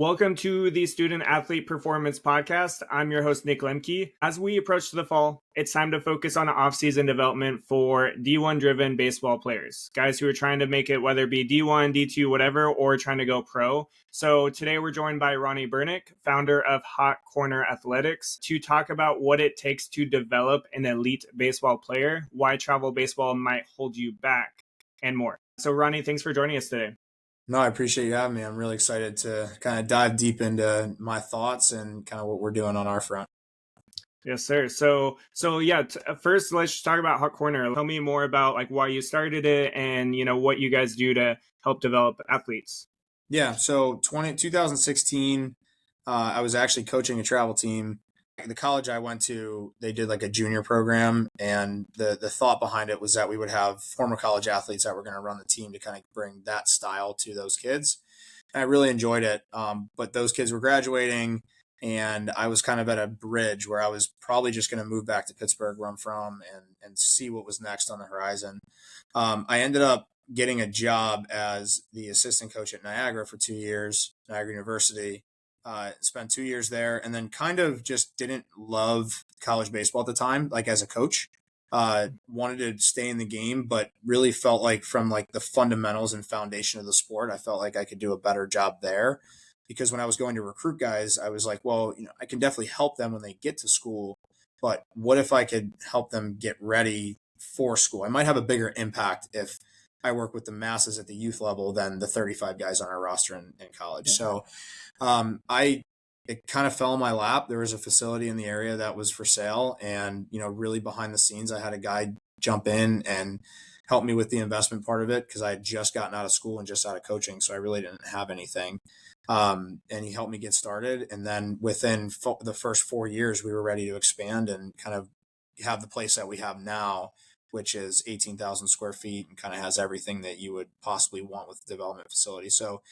Welcome to the Student Athlete Performance Podcast. I'm your host, Nick Lemke. As we approach the fall, it's time to focus on off-season development for D1-driven baseball players, guys who are trying to make it, whether it be D1, D2, whatever, or trying to go pro. So today we're joined by Ronnie Bernick, founder of Hot Corner Athletics, to talk about what it takes to develop an elite baseball player, why travel baseball might hold you back, and more. So Ronnie, thanks for joining us today. No, I appreciate you having me. I'm really excited to kind of dive deep into my thoughts and kind of what we're doing on our front. Yes, sir. So yeah, first let's just talk about Hot Corner. Tell me more about like why you started it and, what you guys do to help develop athletes. Yeah, so 2016, I was actually coaching a travel team. The college I went to, they did like a junior program, and the thought behind it was that we would have former college athletes that were going to run the team to kind of bring that style to those kids. And I really enjoyed it, but those kids were graduating, and I was kind of at a bridge where I was probably just going to move back to Pittsburgh, where I'm from, and see what was next on the horizon. I ended up getting a job as the assistant coach at Niagara for 2 years, Niagara University. Spent 2 years there, and then kind of just didn't love college baseball at the time, like as a coach. Wanted to stay in the game, but really felt like from like the fundamentals and foundation of the sport, I felt like I could do a better job there. Because when I was going to recruit guys, I was like, well, I can definitely help them when they get to school, but what if I could help them get ready for school? I might have a bigger impact if I work with the masses at the youth level than the 35 guys on our roster in college. Yeah. So it kind of fell in my lap. There was a facility in the area that was for sale, and really behind the scenes, I had a guy jump in and help me with the investment part of it because I had just gotten out of school and just out of coaching, so I really didn't have anything. And he helped me get started, and then within the first 4 years, we were ready to expand and kind of have the place that we have now, which is 18,000 square feet and kind of has everything that you would possibly want with the development facility. So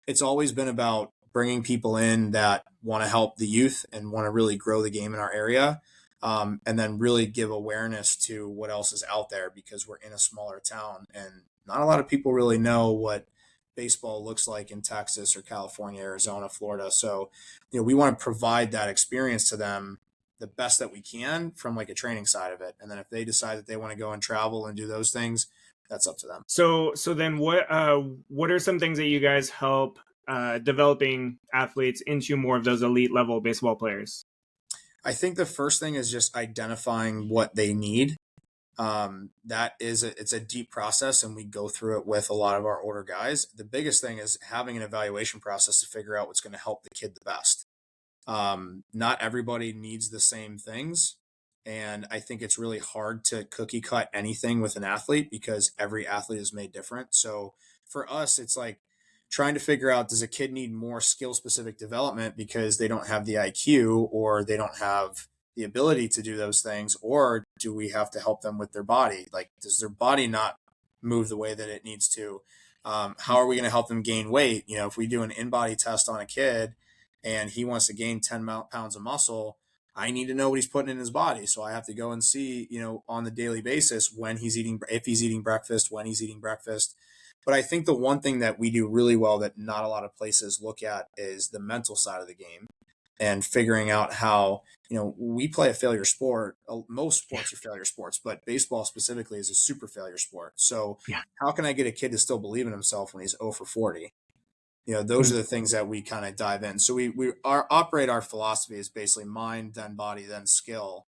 it's always been about bringing people in that want to help the youth and want to really grow the game in our area, and then really give awareness to what else is out there because we're in a smaller town and not a lot of people really know what baseball looks like in Texas or California, Arizona, Florida. So, we want to provide that experience to them the best that we can from like a training side of it. And then if they decide that they want to go and travel and do those things, that's up to them. So then what are some things that you guys help developing athletes into more of those elite level baseball players? I think the first thing is just identifying what they need. It's a deep process, and we go through it with a lot of our older guys. The biggest thing is having an evaluation process to figure out what's going to help the kid the best. Not everybody needs the same things. And I think it's really hard to cookie cut anything with an athlete because every athlete is made different. So for us, it's like trying to figure out, does a kid need more skill specific development because they don't have the IQ or they don't have the ability to do those things? Or do we have to help them with their body? Like, does their body not move the way that it needs to? How are we going to help them gain weight? If we do an in-body test on a kid and he wants to gain 10 pounds of muscle, I need to know what he's putting in his body. So I have to go and see, on the daily basis when he's eating, if he's eating breakfast, when he's eating breakfast. But I think the one thing that we do really well that not a lot of places look at is the mental side of the game and figuring out how, we play a failure sport. Most sports are failure sports, but baseball specifically is a super failure sport. So How can I get a kid to still believe in himself when he's 0 for 40? Those are the things that we kind of dive in. So our philosophy is basically mind, then body, then skill.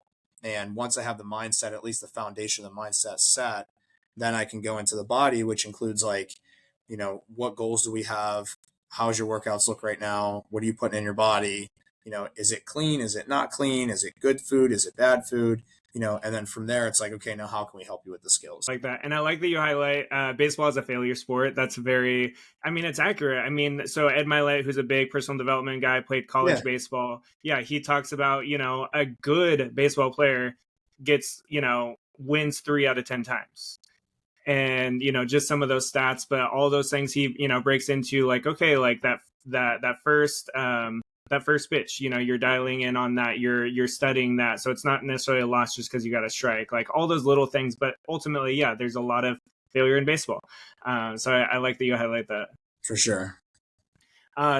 And once I have the mindset, at least the foundation of the mindset set, then I can go into the body, which includes like, what goals do we have? How's your workouts look right now? What are you putting in your body? Is it clean? Is it not clean? Is it good food? Is it bad food? And then from there, it's like, okay, now how can we help you with the skills? Like that. And I like that you highlight baseball as a failure sport. That's it's accurate. So Ed Milet, who's a big personal development guy, played college baseball. Yeah, he talks about, a good baseball player gets, wins 3 out of 10 times. And, just some of those stats, but all those things he, breaks into like, okay, like that first pitch, you're dialing in on that, you're studying that. So it's not necessarily a loss just because you got a strike, like all those little things. But ultimately, yeah, there's a lot of failure in baseball. So I like that you highlight that. For sure.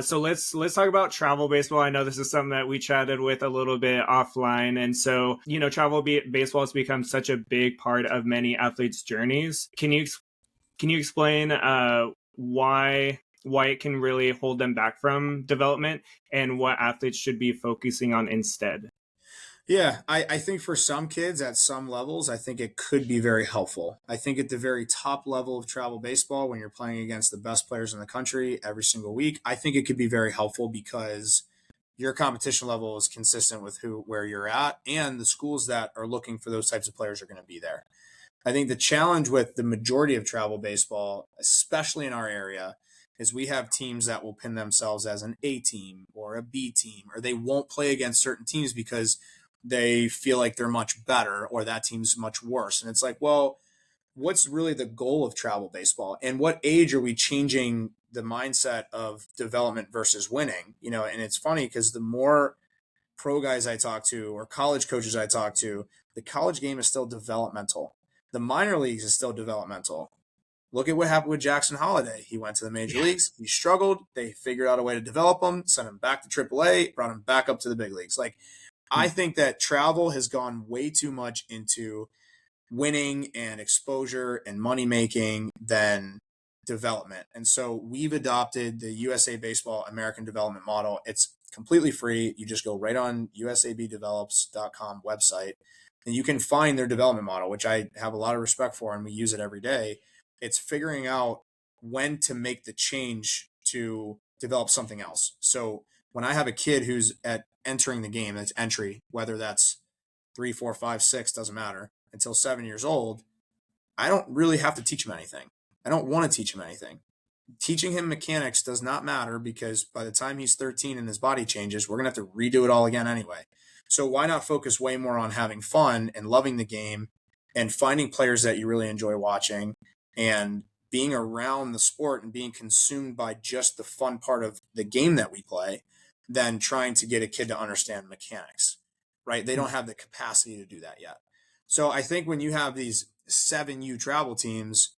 So let's talk about travel baseball. I know this is something that we chatted with a little bit offline, and so baseball has become such a big part of many athletes' journeys. Can you explain why it can really hold them back from development and what athletes should be focusing on instead? Yeah, I think for some kids at some levels, I think it could be very helpful. I think at the very top level of travel baseball, when you're playing against the best players in the country every single week, I think it could be very helpful because your competition level is consistent with where you're at, and the schools that are looking for those types of players are going to be there. I think the challenge with the majority of travel baseball, especially in our area, is we have teams that will pin themselves as an A team or a B team, or they won't play against certain teams because they feel like they're much better or that team's much worse. And it's like, well, what's really the goal of travel baseball? And what age are we changing the mindset of development versus winning? And it's funny because the more pro guys I talk to or college coaches I talk to, the college game is still developmental. The minor leagues is still developmental. Look at what happened with Jackson Holiday. He went to the major leagues. He struggled. They figured out a way to develop him, sent him back to AAA, brought him back up to the big leagues. Like, I think that travel has gone way too much into winning and exposure and money making than development. And so we've adopted the USA Baseball American Development Model. It's completely free. You just go right on usabdevelops.com website and you can find their development model, which I have a lot of respect for and we use it every day. It's figuring out when to make the change to develop something else. So when I have a kid who's at entering the game, that's entry, whether that's 3, 4, 5, 6, doesn't matter, until 7 years old, I don't really have to teach him anything. I don't want to teach him anything. Teaching him mechanics does not matter because by the time he's 13 and his body changes, we're going to have to redo it all again anyway. So why not focus way more on having fun and loving the game and finding players that you really enjoy watching and being around the sport and being consumed by just the fun part of the game that we play than trying to get a kid to understand mechanics, right? They don't have the capacity to do that yet. So I think when you have these 7U travel teams,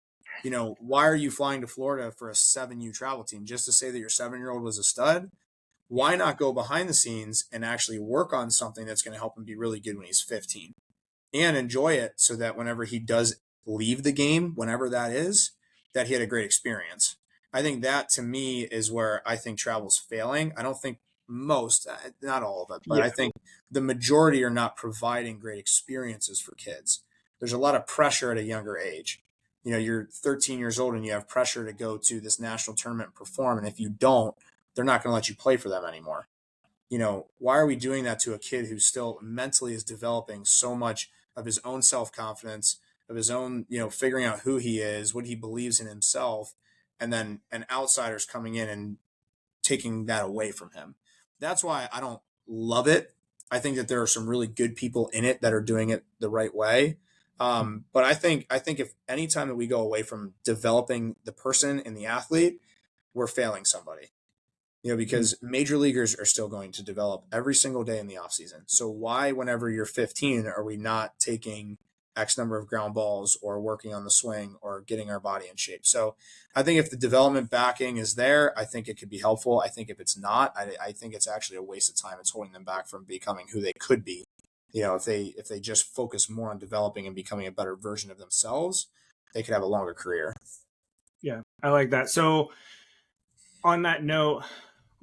why are you flying to Florida for a 7U travel team? Just to say that your 7-year-old was a stud? Why not go behind the scenes and actually work on something that's going to help him be really good when he's 15 and enjoy it so that whenever he does leave the game, whenever that is, that he had a great experience. I think that to me is where I think travel's failing. I don't think most, not all of it, but Yeah. I think the majority are not providing great experiences for kids. There's a lot of pressure at a younger age. You're 13 years old and you have pressure to go to this national tournament and perform. And if you don't, they're not going to let you play for them anymore. Why are we doing that to a kid who still mentally is developing so much of his own self-confidence, of his own, figuring out who he is, what he believes in himself, and then an outsider's coming in and taking that away from him. That's why I don't love it. I think that there are some really good people in it that are doing it the right way. But I think if any time that we go away from developing the person and the athlete, we're failing somebody. Because major leaguers are still going to develop every single day in the offseason. So why, whenever you're 15, are we not taking X number of ground balls or working on the swing or getting our body in shape? So I think if the development backing is there, I think it could be helpful. I think if it's not, I think it's actually a waste of time. It's holding them back from becoming who they could be. If they just focus more on developing and becoming a better version of themselves, they could have a longer career. Yeah, I like that. So on that note,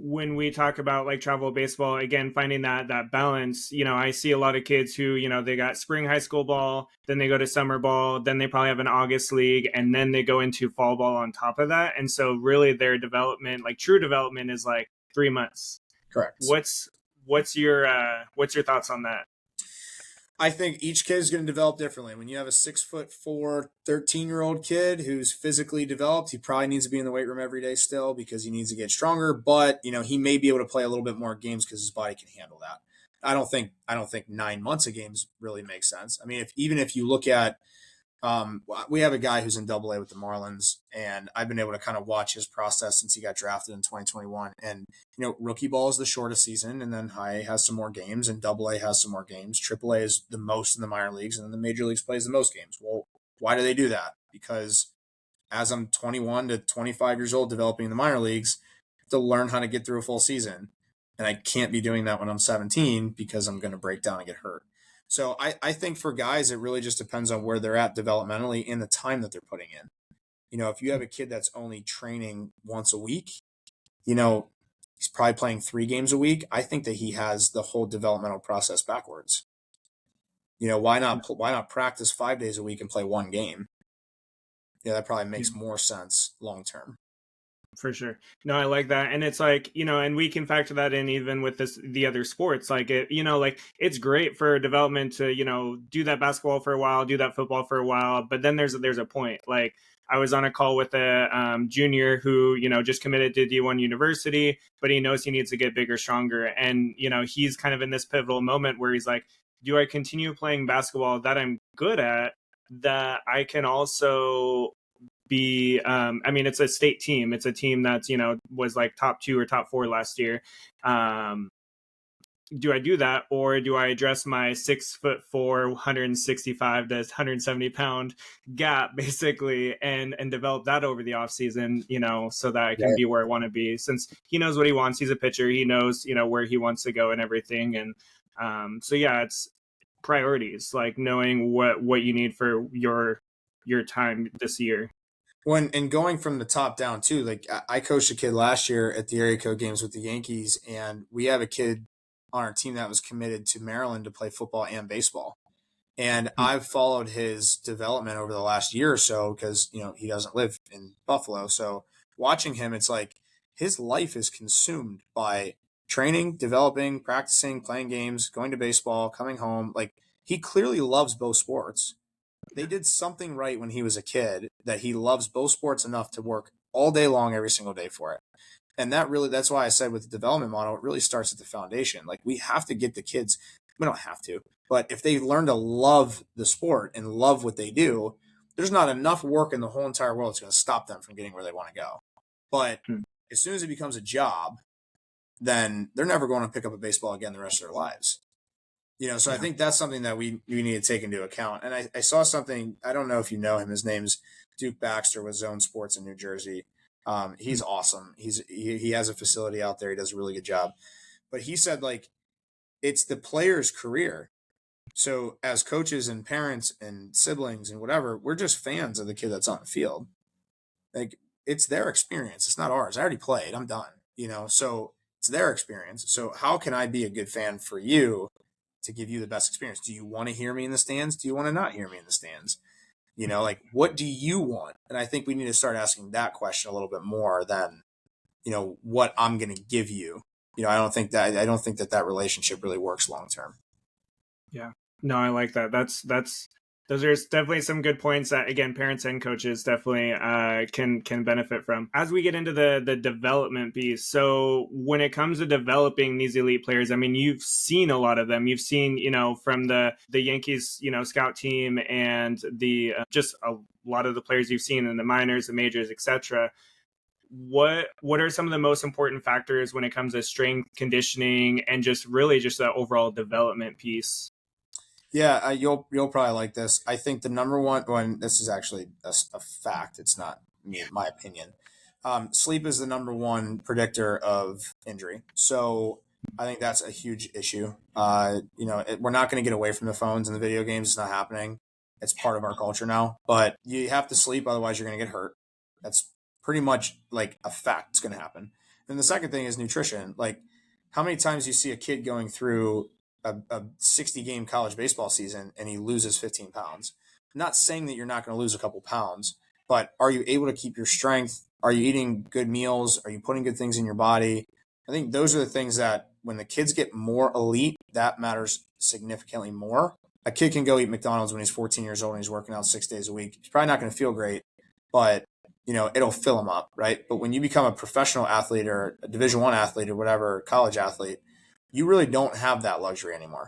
when we talk about like travel baseball, again, finding that balance, I see a lot of kids who, they got spring high school ball, then they go to summer ball, then they probably have an August league, and then they go into fall ball on top of that. And so really their development, like true development, is like 3 months. Correct. What's your thoughts on that? I think each kid is going to develop differently. When you have a 6'4", 13-year-old kid who's physically developed, he probably needs to be in the weight room every day still because he needs to get stronger. But he may be able to play a little bit more games because his body can handle that. I don't think 9 months of games really makes sense. I mean, even if you look at, we have a guy who's in Double-A with the Marlins, and I've been able to kind of watch his process since he got drafted in 2021. And rookie ball is the shortest season, and then high has some more games, and Double-A has some more games. Triple-A is the most in the minor leagues, and then the major leagues plays the most games. Well, why do they do that? Because as I'm 21 to 25 years old developing in the minor leagues, to learn how to get through a full season. And I can't be doing that when I'm 17 because I'm going to break down and get hurt. So I think for guys, it really just depends on where they're at developmentally and the time that they're putting in. If you have a kid that's only training once a week, he's probably playing 3 games a week. I think that he has the whole developmental process backwards. Why not practice 5 days a week and play 1 game? Yeah, that probably makes more sense long term. For sure. No, I like that. And it's like, and we can factor that in even with the other sports. Like it's great for development to, do that basketball for a while, do that football for a while. But then there's a point. Like I was on a call with a junior who, just committed to D1 university, but he knows he needs to get bigger, stronger. And, he's kind of in this pivotal moment where he's like, do I continue playing basketball that I'm good at, that I can also be it's a state team, it's a team that's was like top 2 or top 4 last year. Do I do that, or do I address my 6'4", 165 to 170 pound gap basically and develop that over the off season, so that I can be where I want to be, since he knows what he wants. He's a pitcher, he knows where he wants to go and everything. And so yeah, it's priorities, like knowing what you need for your time this year. And going from the top down too, like I coached a kid last year at the area code games with the Yankees, and we have a kid on our team that was committed to Maryland to play football and baseball. And I've followed his development over the last year or so because, he doesn't live in Buffalo. So watching him, it's like his life is consumed by training, developing, practicing, playing games, going to baseball, coming home. Like he clearly loves both sports. They did something right when he was a kid, that he loves both sports enough to work all day long, every single day for it. And that's why I said with the development model, it really starts at the foundation. Like we have to get the kids, we don't have to, but if they learn to love the sport and love what they do, there's not enough work in the whole entire world that's going to stop them from getting where they want to go. But as soon as it becomes a job, then they're never going to pick up a baseball again the rest of their lives. So I think that's something that we need to take into account. And I saw something, I don't know if you know him, his name's Duke Baxter with Zone Sports in New Jersey. He's awesome. He has a facility out there. He does a really good job. But he said, like, it's the player's career. So as coaches and parents and siblings and whatever, we're just fans of the kid that's on the field. Like, it's their experience. It's not ours. I already played. I'm done. So it's their experience. So how can I be a good fan for you to give you the best experience? Do you want to hear me in the stands? Do you want to not hear me in the stands? Like, what do you want? And I think we need to start asking that question a little bit more than, what I'm going to give you. I don't think that relationship really works long term. Yeah, no, I like that. Those are definitely some good points that, again, parents and coaches definitely can benefit from. As we get into the development piece, so when it comes to developing these elite players, I mean, you've seen a lot of them. You've seen, from the Yankees, scout team, and the just a lot of the players you've seen in the minors, the majors, etc. What are some of the most important factors when it comes to strength, conditioning, and just really just the overall development piece? Yeah, you'll probably like this. I think the number one, this is actually a fact. It's not my opinion. Sleep is the number one predictor of injury. So I think that's a huge issue. We're not going to get away from the phones and the video games. It's not happening. It's part of our culture now. But you have to sleep, otherwise you're going to get hurt. That's pretty much like a fact. It's going to happen. And the second thing is nutrition. Like, how many times you see a kid going through a 60-game college baseball season and he loses 15 pounds. I'm not saying that you're not going to lose a couple pounds, but are you able to keep your strength? Are you eating good meals? Are you putting good things in your body? I think those are the things that when the kids get more elite, that matters significantly more. A kid can go eat McDonald's when he's 14 years old and he's working out 6 days a week. He's probably not going to feel great, but it'll fill him up, right? But when you become a professional athlete or a Division I athlete or whatever, college athlete, you really don't have that luxury anymore.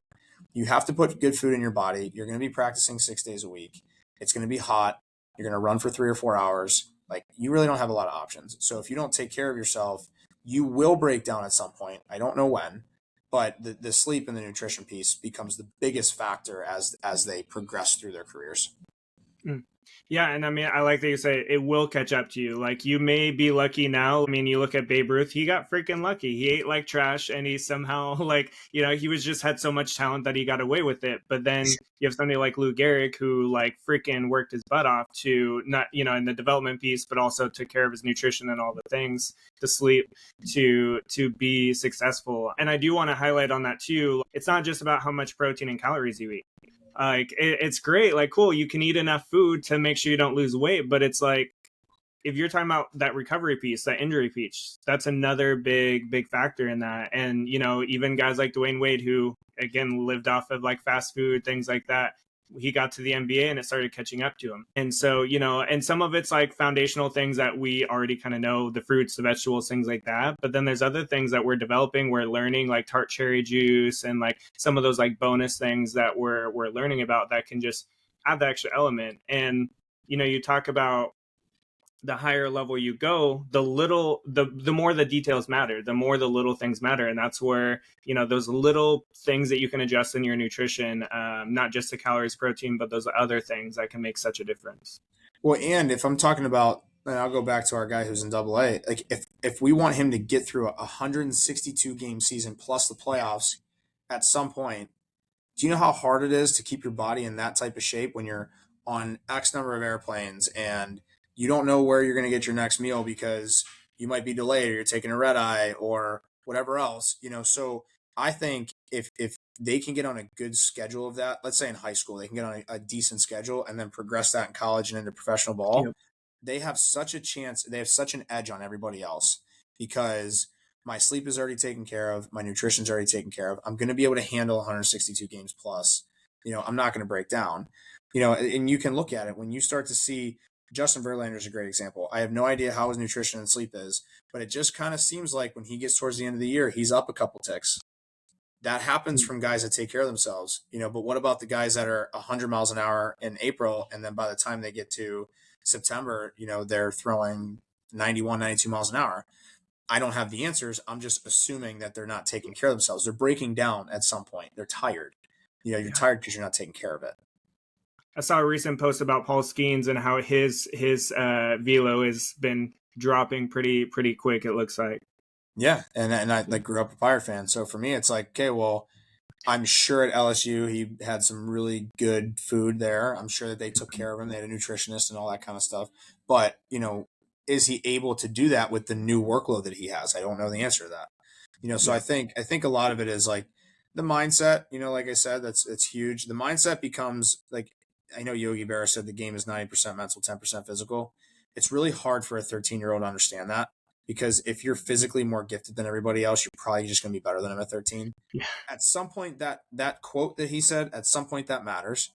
You have to put good food in your body. You're going to be practicing 6 days a week. It's going to be hot. You're going to run for 3 or 4 hours. Like, you really don't have a lot of options. So if you don't take care of yourself, you will break down at some point. I don't know when, but the sleep and the nutrition piece becomes the biggest factor as they progress through their careers. Yeah, and I mean, I like that you say it will catch up to you. Like, you may be lucky now. I mean, you look at Babe Ruth, he got freaking lucky. He ate like trash, and he somehow, like, he was just had so much talent that he got away with it. But then you have somebody like Lou Gehrig, who like freaking worked his butt off to not, in the development piece, but also took care of his nutrition and all the things, the sleep, to be successful. And I do want to highlight on that too. It's not just about how much protein and calories you eat. Like, it's great, like, cool, you can eat enough food to make sure you don't lose weight, but it's like, if you're talking about that recovery piece, that injury piece, that's another big factor in that. And even guys like Dwayne Wade, who again lived off of like fast food, things like that, he got to the NBA and it started catching up to him. And so, and some of it's like foundational things that we already kind of know, the fruits, the vegetables, things like that. But then there's other things that we're developing, we're learning, like tart cherry juice and like some of those like bonus things that we're learning about that can just add the extra element. And, you talk about the higher level you go, the more the details matter, the more the little things matter. And that's where, those little things that you can adjust in your nutrition, not just the calories, protein, but those other things that can make such a difference. Well, and if I'm talking about, and I'll go back to our guy who's in Double A, like if we want him to get through a 162 game season plus the playoffs at some point, do you know how hard it is to keep your body in that type of shape when you're on X number of airplanes and you don't know where you're going to get your next meal because you might be delayed or you're taking a red eye or whatever else, So I think if they can get on a good schedule of that, let's say in high school, they can get on a decent schedule and then progress that in college and into professional ball, Yep. they have such a chance, they have such an edge on everybody else because my sleep is already taken care of, my nutrition's already taken care of. I'm going to be able to handle 162 games plus. I'm not going to break down. And you can look at it when you start to see Justin Verlander is a great example. I have no idea how his nutrition and sleep is, but it just kind of seems like when he gets towards the end of the year, he's up a couple ticks. That happens from guys that take care of themselves, but what about the guys that are 100 miles an hour in April and then by the time they get to September, they're throwing 91, 92 miles an hour? I don't have the answers. I'm just assuming that they're not taking care of themselves. They're breaking down at some point. They're tired. You're Yeah. tired because you're not taking care of it. I saw a recent post about Paul Skeens and how his velo has been dropping pretty quick, it looks like. Yeah, and I like grew up a Pirate fan, so for me it's like, okay, well, I'm sure at LSU he had some really good food there. I'm sure that they took care of him. They had a nutritionist and all that kind of stuff. But is he able to do that with the new workload that he has? I don't know the answer to that. So Yeah. I think a lot of it is like the mindset. Like I said, it's huge. The mindset becomes like, I know Yogi Berra said the game is 90% mental, 10% physical. It's really hard for a 13-year-old to understand that because if you're physically more gifted than everybody else, you're probably just going to be better than him at 13. Yeah. At some point, that quote that he said, at some point that matters,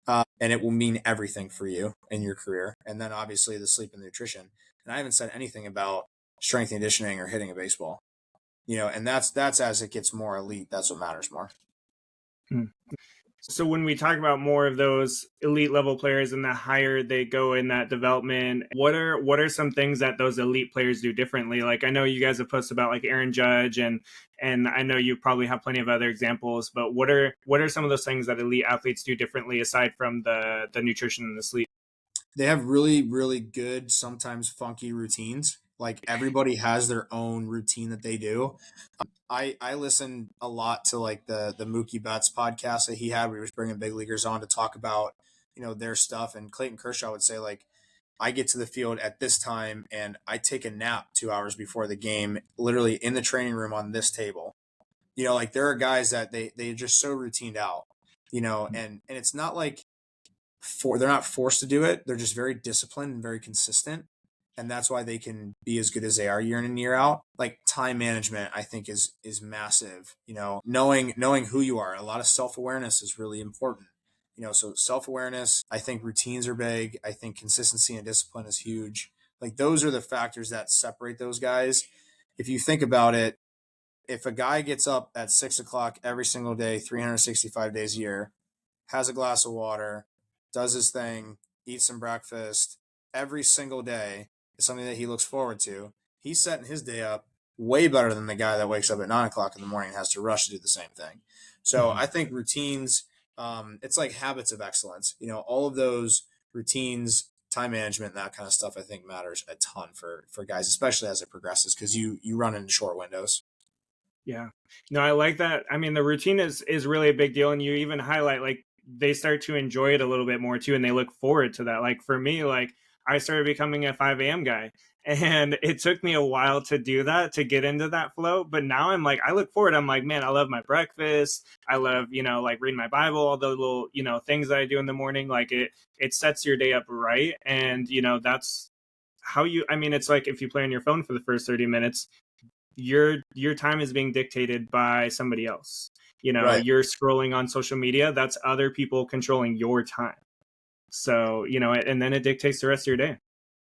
and it will mean everything for you in your career. And then obviously the sleep and nutrition. And I haven't said anything about strength and conditioning or hitting a baseball. And that's as it gets more elite, that's what matters more. So when we talk about more of those elite level players and the higher they go in that development, what are some things that those elite players do differently? Like, I know you guys have posted about like Aaron Judge and I know you probably have plenty of other examples, but what are some of those things that elite athletes do differently aside from the nutrition and the sleep? They have really, really good, sometimes funky routines. Like everybody has their own routine that they do. I listen a lot to like the Mookie Betts podcast that he had where he was bringing big leaguers on to talk about, their stuff. And Clayton Kershaw would say like, I get to the field at this time and I take a nap 2 hours before the game, literally in the training room on this table. Like there are guys that they're just so routined out, and it's not like they're not forced to do it. They're just very disciplined and very consistent. And that's why they can be as good as they are year in and year out. Like time management, I think is massive. Knowing who you are. A lot of self-awareness is really important. So self-awareness, I think routines are big. I think consistency and discipline is huge. Like those are the factors that separate those guys. If you think about it, if a guy gets up at 6 o'clock every single day, 365 days a year, has a glass of water, does his thing, eats some breakfast every single day, is something that he looks forward to. He's setting his day up way better than the guy that wakes up at 9 o'clock in the morning and has to rush to do the same thing. So I think routines, it's like habits of excellence. All of those routines, time management, that kind of stuff, I think matters a ton for guys, especially as it progresses, because you run into short windows. Yeah. No, I like that. I mean, the routine is really a big deal, and you even highlight like they start to enjoy it a little bit more too, and they look forward to that. Like for me, like I started becoming a 5 a.m. guy, and it took me a while to do that, to get into that flow. But now I'm like, I look forward. I'm like, man, I love my breakfast. I love, like reading my Bible, all the little, things that I do in the morning. Like it sets your day up right, and that's how you. I mean, it's like if you play on your phone for the first 30 minutes, your time is being dictated by somebody else. Right. You're scrolling on social media, that's other people controlling your time. So and then it dictates the rest of your day.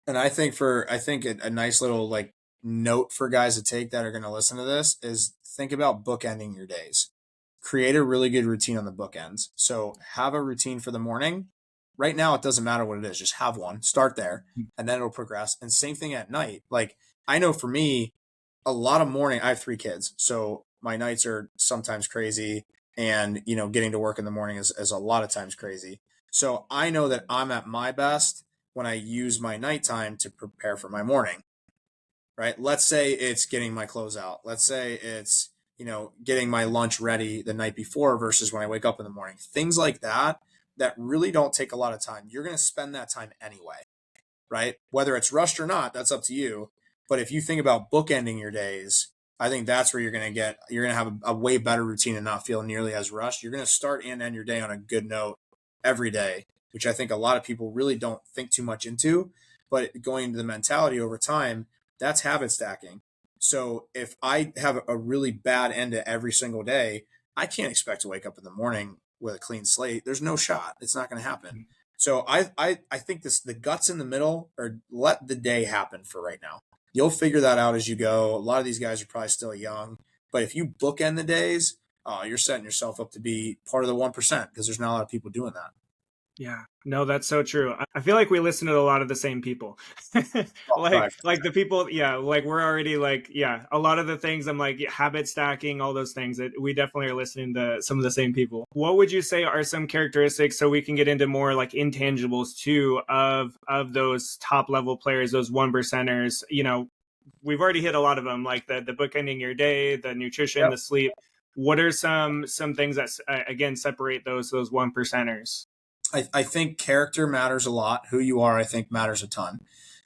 And I think a nice little like note for guys to take that are going to listen to this is think about bookending your days. Create a really good routine on the bookends. So have a routine for the morning. Right now, it doesn't matter what it is. Just have one. Start there, and then it'll progress. And same thing at night. Like I know for me, a lot of morning. I have 3 kids, so my nights are sometimes crazy, and getting to work in the morning is a lot of times crazy. So I know that I'm at my best when I use my nighttime to prepare for my morning, right? Let's say it's getting my clothes out. Let's say it's, getting my lunch ready the night before versus when I wake up in the morning. Things like that that really don't take a lot of time. You're going to spend that time anyway, right? Whether it's rushed or not, that's up to you. But if you think about bookending your days, I think that's where you're going to have a way better routine and not feel nearly as rushed. You're going to start and end your day on a good note every day, which I think a lot of people really don't think too much into. But going into the mentality over time, that's habit stacking. So if I have a really bad end to every single day, I can't expect to wake up in the morning with a clean slate. There's no shot. It's not going to happen. So I think the guts in the middle, or let the day happen for right now. You'll figure that out as you go. A lot of these guys are probably still young, but if you bookend the days, you're setting yourself up to be part of the 1%, because there's not a lot of people doing that. Yeah, no, that's so true. I feel like we listen to a lot of the same people. Oh, like the people, yeah, like we're already like, yeah, a lot of the things I'm like, yeah, habit stacking, all those things, that we definitely are listening to some of the same people. What would you say are some characteristics, so we can get into more like intangibles too, of those top level players, those 1%ers? We've already hit a lot of them, like the book ending your day, the nutrition, yep. the sleep. What are some things that again separate those 1%ers? I think character matters a lot. Who you are, I think, matters a ton.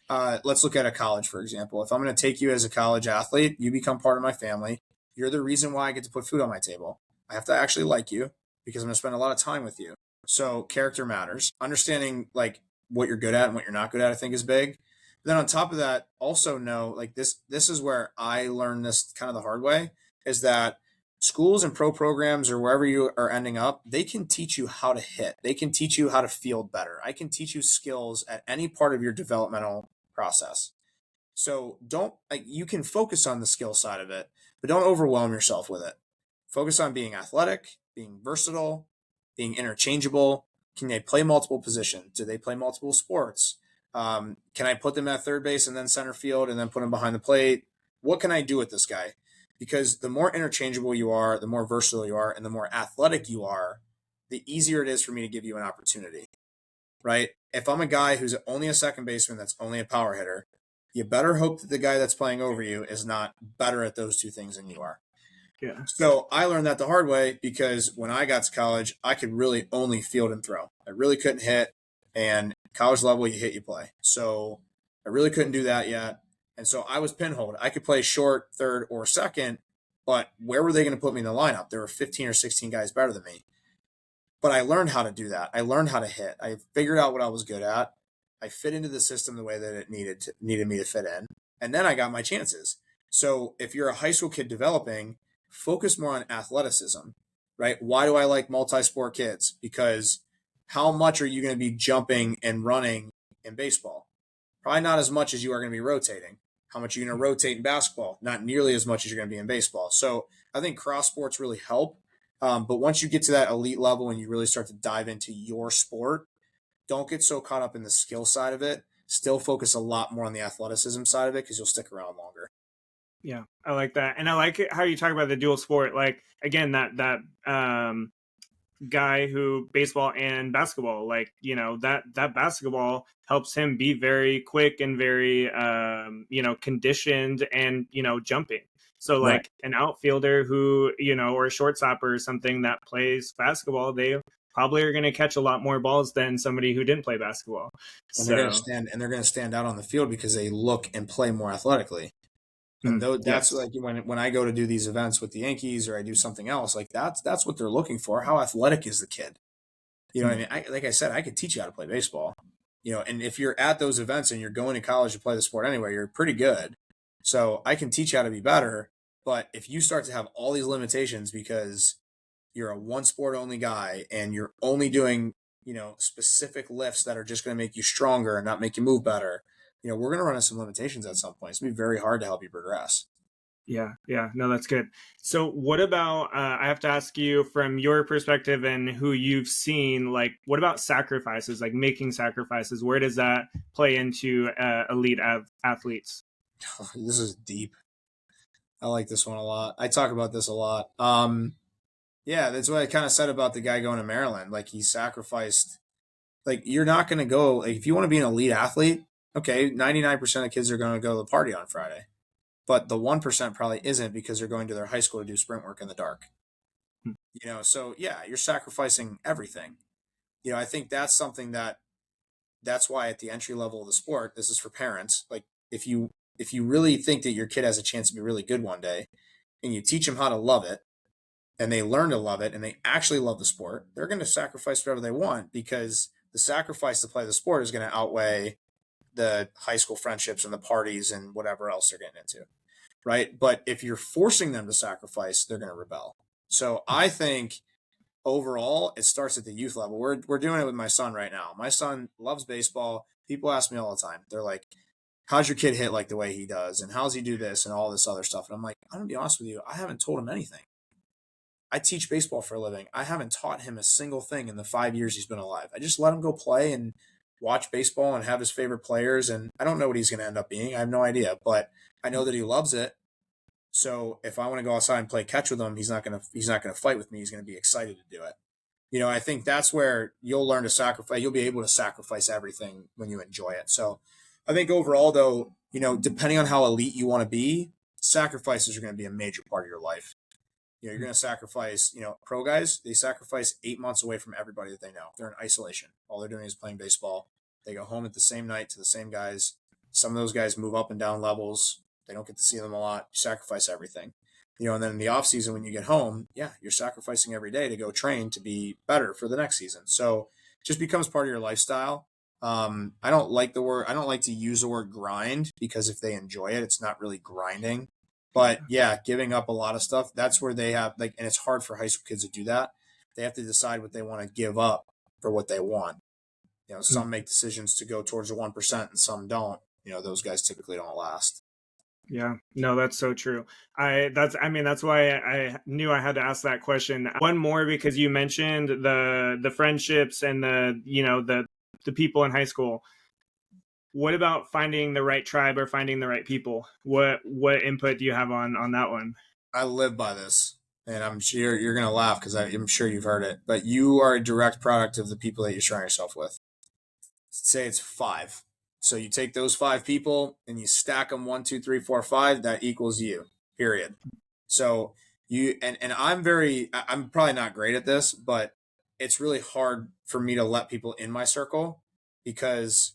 Let's look at a college, for example. If I'm going to take you as a college athlete, you become part of my family. You're the reason why I get to put food on my table. I have to actually like you, because I'm going to spend a lot of time with you. So character matters. Understanding like what you're good at and what you're not good at, I think, is big. But then on top of that, also know like this is where I learned this kind of the hard way, is that schools and pro programs, or wherever you are ending up, they can teach you how to hit. They can teach you how to field better. I can teach you skills at any part of your developmental process. So don't like, you can focus on the skill side of it, but don't overwhelm yourself with it. Focus on being athletic, being versatile, being interchangeable. Can they play multiple positions? Do they play multiple sports? Can I put them at third base and then center field and then put them behind the plate? What can I do with this guy? Because the more interchangeable you are, the more versatile you are, and the more athletic you are, the easier it is for me to give you an opportunity, right? If I'm a guy who's only a second baseman that's only a power hitter, you better hope that the guy that's playing over you is not better at those two things than you are. Yeah. So I learned that the hard way, because when I got to college, I could really only field and throw. I really couldn't hit. And college level, you hit, you play. So I really couldn't do that yet. And so I was pinholed. I could play short, third, or second, but where were they going to put me in the lineup? There were 15 or 16 guys better than me. But I learned how to do that. I learned how to hit. I figured out what I was good at. I fit into the system the way that it needed me to fit in. And then I got my chances. So if you're a high school kid developing, focus more on athleticism, right? Why do I like multi-sport kids? Because how much are you going to be jumping and running in baseball? Probably not as much as you are going to be rotating. How much are you going to rotate in basketball? Not nearly as much as you're going to be in baseball. So I think cross sports really help. But once you get to that elite level and you really start to dive into your sport, don't get so caught up in the skill side of it. Still focus a lot more on the athleticism side of it, because you'll stick around longer. Yeah, I like that, and I like it how you talk about the dual sport. Like again, that guy who baseball and basketball, like, you know, that basketball helps him be very quick and very, you know, conditioned and, you know, jumping. So Right. like an outfielder who, you know, or a shortstopper or something that plays basketball, they probably are going to catch a lot more balls than somebody who didn't play basketball. And they're going to So, stand out on the field because they look and play more athletically. And though that's yes. like when I go to do these events with the Yankees or I do something else, like that's what they're looking for. How athletic is the kid? You know what I mean? Like I said, I could teach you how to play baseball. You know, and if you're at those events and you're going to college to play the sport anyway, you're pretty good. So I can teach you how to be better. But if you start to have all these limitations because you're a one sport only guy and you're only doing, you know, specific lifts that are just going to make you stronger and not make you move better, you know, we're going to run into some limitations at some point. It's going to be very hard to help you progress. Yeah, yeah, no, that's good. So, what about? I have to ask you from your perspective and who you've seen. Like, what about sacrifices? Like making sacrifices. Where does that play into elite athletes? This is deep. I like this one a lot. I talk about this a lot. Yeah, that's what I kind of said about the guy going to Maryland. Like he sacrificed. Like you're not going to go. Like, if you want to be an elite athlete, okay, 99% of kids are going to go to the party on Friday, but the 1% probably isn't because they're going to their high school to do sprint work in the dark. Hmm. You know, so yeah, you're sacrificing everything. You know, I think that's something that's why at the entry level of the sport, this is for parents. Like if you really think that your kid has a chance to be really good one day, and you teach them how to love it, and they learn to love it, and they actually love the sport, they're going to sacrifice whatever they want because the sacrifice to play the sport is going to outweigh the high school friendships and the parties and whatever else they're getting into, right? But if you're forcing them to sacrifice, they're going to rebel. So I think overall, it starts at the youth level. We're doing it with my son right now. My son loves baseball. People ask me all the time. They're like, "How's your kid hit like the way he does? And how's he do this and all this other stuff?" And I'm like, "I'm gonna be honest with you. I haven't told him anything. I teach baseball for a living. I haven't taught him a single thing in the 5 years he's been alive. I just let him go play and watch baseball and have his favorite players. And I don't know what he's going to end up being. I have no idea, but I know that he loves it. So if I want to go outside and play catch with him, he's not gonna fight with me. He's gonna be excited to do it. You know, I think that's where you'll learn to sacrifice. You'll be able to sacrifice everything when you enjoy it. So I think overall, though, you know, depending on how elite you want to be, sacrifices are going to be a major part of your life. You know, you're going to sacrifice, you know, pro guys, they sacrifice 8 months away from everybody that they know. They're in isolation. All they're doing is playing baseball. They go home at the same night to the same guys. Some of those guys move up and down levels. They don't get to see them a lot. You sacrifice everything. You know, and then in the off season when you get home, yeah, you're sacrificing every day to go train to be better for the next season. So it just becomes part of your lifestyle. I don't like to use the word grind because if they enjoy it, it's not really grinding. But yeah, giving up a lot of stuff, that's where they have like, and it's hard for high school kids to do that. They have to decide what they want to give up for what they want. You know, some make decisions to go towards the 1% and some don't. You know, those guys typically don't last. Yeah, no, that's so true. I mean, that's why I knew I had to ask that question. One more because you mentioned the friendships and the, you know, the people in high school. What about finding the right tribe or finding the right people? What input do you have on that one? I live by this, and I'm sure you're going to laugh because I'm sure you've heard it, but you are a direct product of the people that you surround yourself with. Say it's five. So you take those five people and you stack them 1, 2, 3, 4, 5. That equals you. Period. So and I'm probably not great at this, but it's really hard for me to let people in my circle because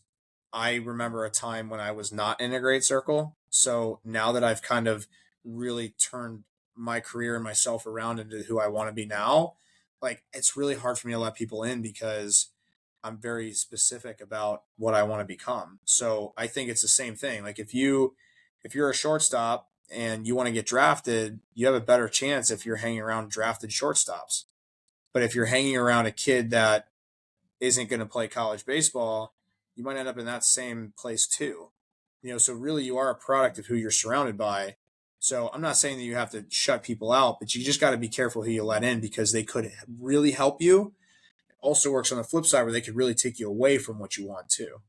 I remember a time when I was not in a great circle. So now that I've kind of really turned my career and myself around into who I want to be now, like it's really hard for me to let people in because I'm very specific about what I want to become. So I think it's the same thing. Like if you're a shortstop and you want to get drafted, you have a better chance if you're hanging around drafted shortstops. But if you're hanging around a kid that isn't going to play college baseball, you might end up in that same place too. You know, so really you are a product of who you're surrounded by. So I'm not saying that you have to shut people out, but you just got to be careful who you let in because they could really help you. It also works on the flip side where they could really take you away from what you want too.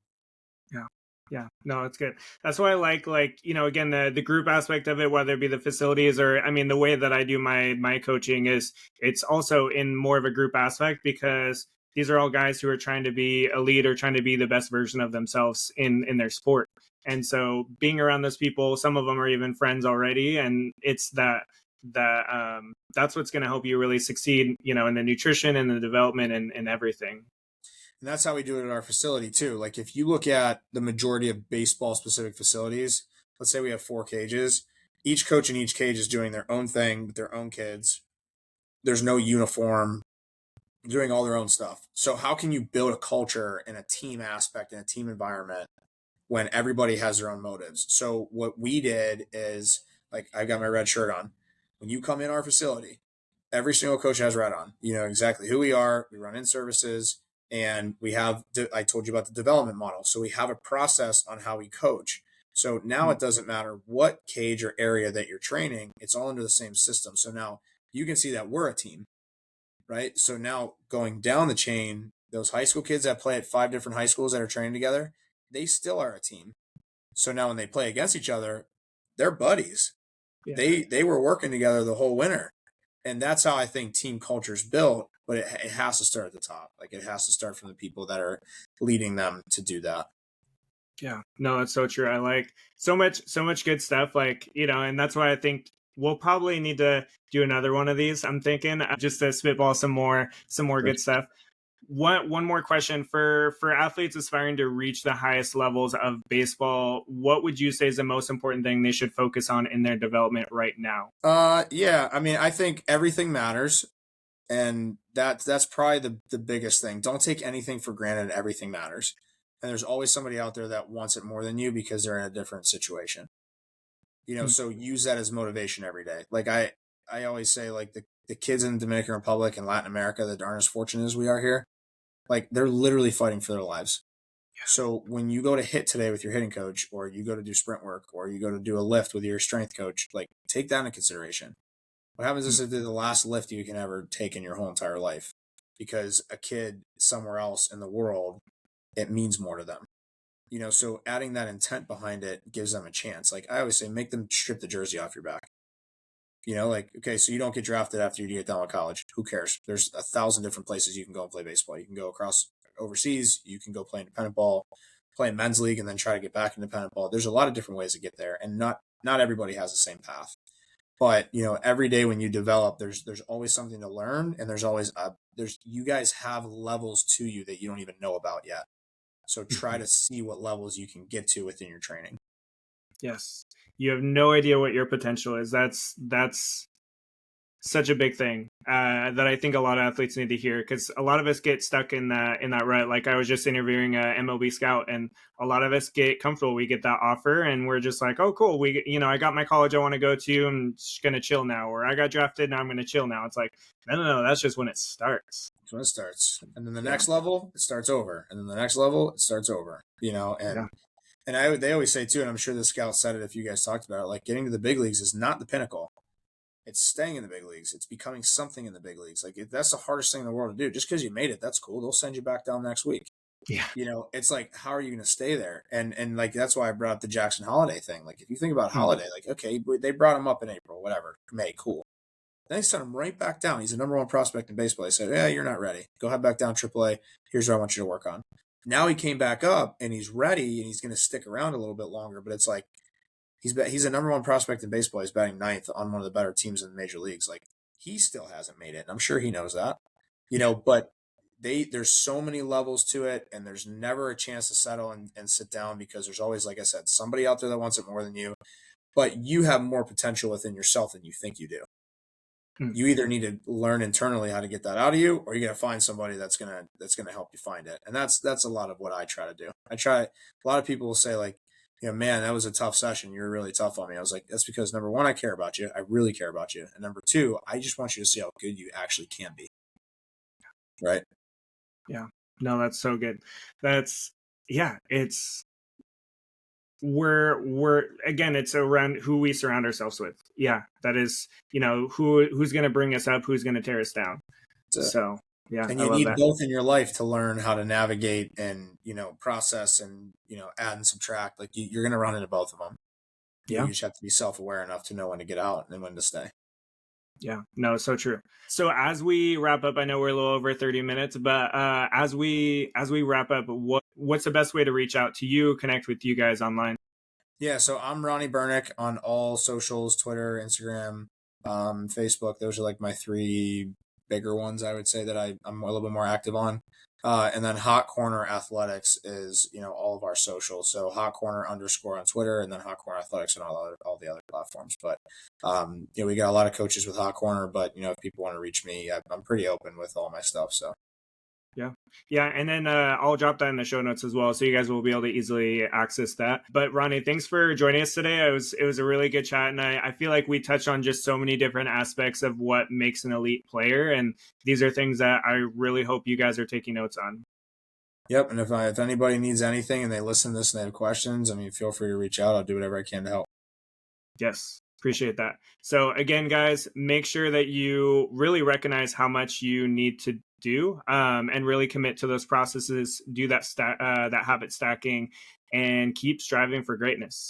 Yeah. Yeah, no, it's good. That's why I like, again, the group aspect of it, whether it be the facilities or, I mean, the way that I do my coaching is it's also in more of a group aspect because these are all guys who are trying to be elite or trying to be the best version of themselves in their sport. And so being around those people, some of them are even friends already, and it's that's what's going to help you really succeed, in the nutrition and the development and everything. And that's how we do it at our facility too. Like if you look at the majority of baseball specific facilities, let's say we have 4 cages, each coach in each cage is doing their own thing with their own kids. There's no uniform, doing all their own stuff. So how can you build a culture and a team aspect and a team environment when everybody has their own motives? So what we did is, like, I got my red shirt on. When you come in our facility, every single coach has red on. You know exactly who we are. We run in services, and we have, I told you about the development model. So we have a process on how we coach. So now it doesn't matter what cage or area that you're training, it's all under the same system. So now you can see that we're a team, right? So now going down the chain, those high school kids that play at 5 different high schools that are training together, they still are a team. So now when they play against each other, they're buddies. Yeah. They were working together the whole winter. And that's how I think team culture is built, but it has to start at the top. Like it has to start from the people that are leading them to do that. Yeah, no, that's so true. I like so much good stuff. Like, and that's why I think we'll probably need to do another one of these. I'm thinking just to spitball some more good stuff. One more question for athletes aspiring to reach the highest levels of baseball. What would you say is the most important thing they should focus on in their development right now? Yeah. I mean, I think everything matters, and that's probably the biggest thing. Don't take anything for granted. Everything matters, and there's always somebody out there that wants it more than you because they're in a different situation. Hmm. So use that as motivation every day. Like I always say, like the kids in the Dominican Republic and Latin America that aren't as fortunate as we are here, like they're literally fighting for their lives. So when you go to hit today with your hitting coach, or you go to do sprint work, or you go to do a lift with your strength coach, like take that into consideration. What happens is that the last lift you can ever take in your whole entire life, because a kid somewhere else in the world, it means more to them. So adding that intent behind it gives them a chance. Like I always say, make them strip the jersey off your back. Like, okay, so you don't get drafted after you get done with college. Who cares? There's 1,000 different places you can go and play baseball. You can go across overseas. You can go play independent ball, play in men's league, and then try to get back independent ball. There's a lot of different ways to get there, and not everybody has the same path. But every day when you develop, there's always something to learn, and there's always you guys have levels to you that you don't even know about yet. So try to see what levels you can get to within your training. Yes, you have no idea what your potential is. That's such a big thing that I think a lot of athletes need to hear, because a lot of us get stuck in that rut. Like I was just interviewing a MLB scout, and a lot of us get comfortable. We get that offer, and we're just like, oh, cool. I got my college I want to go to. I'm just gonna chill now, or I got drafted, now I'm gonna chill now. It's like, no. That's just when it starts. That's when it starts, and then the next level it starts over, and then the next level it starts over. Yeah. And they always say too, and I'm sure the scout said it if you guys talked about it, like getting to the big leagues is not the pinnacle. It's staying in the big leagues. It's becoming something in the big leagues. Like that's the hardest thing in the world to do. Just because you made it, that's cool. They'll send you back down next week. Yeah. It's like, how are you going to stay there? And like that's why I brought up the Jackson Holiday thing. Like if you think about Holiday, like okay, they brought him up in April, whatever, May, cool. Then they sent him right back down. He's the number one prospect in baseball. They said, yeah, you're not ready. Go head back down AAA. Here's what I want you to work on. Now he came back up and he's ready and he's going to stick around a little bit longer. But it's like he's a number one prospect in baseball. He's batting ninth on one of the better teams in the major leagues. Like he still hasn't made it. And I'm sure he knows that. But there's so many levels to it, and there's never a chance to settle and sit down, because there's always, like I said, somebody out there that wants it more than you. But you have more potential within yourself than you think you do. You either need to learn internally how to get that out of you, or you got to find somebody that's gonna help you find it. And that's a lot of what I try to do. A lot of people will say like, man, that was a tough session. You were really tough on me. I was like, that's because number one, I care about you. I really care about you. And number two, I just want you to see how good you actually can be. Right. Yeah. No, that's so good. It's we're again, it's around who we surround ourselves with. Yeah, that is, who's going to bring us up, who's going to tear us down. So Yeah, And I you love need that. both in your life to learn how to navigate and, process and, add and subtract. Like you're going to run into both of them. You Yeah. just have to be self-aware enough to know when to get out and when to stay. Yeah, no, so true. So as we wrap up, I know we're a little over 30 minutes, but as we wrap up, what's the best way to reach out to you, connect with you guys online? Yeah, so I'm Ronnie Bernick on all socials, Twitter, Instagram, Facebook. Those are like my three bigger ones I would say that I'm a little bit more active on. And then Hot Corner Athletics is, all of our socials. So Hot Corner _ on Twitter, and then Hot Corner Athletics on all the other platforms. But, we got a lot of coaches with Hot Corner, but, if people want to reach me, I'm pretty open with all my stuff. So. Yeah. Yeah. And then I'll drop that in the show notes as well. So you guys will be able to easily access that. But Ronnie, thanks for joining us today. It was a really good chat. And I feel like we touched on just so many different aspects of what makes an elite player. And these are things that I really hope you guys are taking notes on. Yep. And if anybody needs anything and they listen to this and they have questions, I mean, feel free to reach out. I'll do whatever I can to help. Yes. Appreciate that. So again, guys, make sure that you really recognize how much you need to do, and really commit to those processes, do that habit stacking, and keep striving for greatness.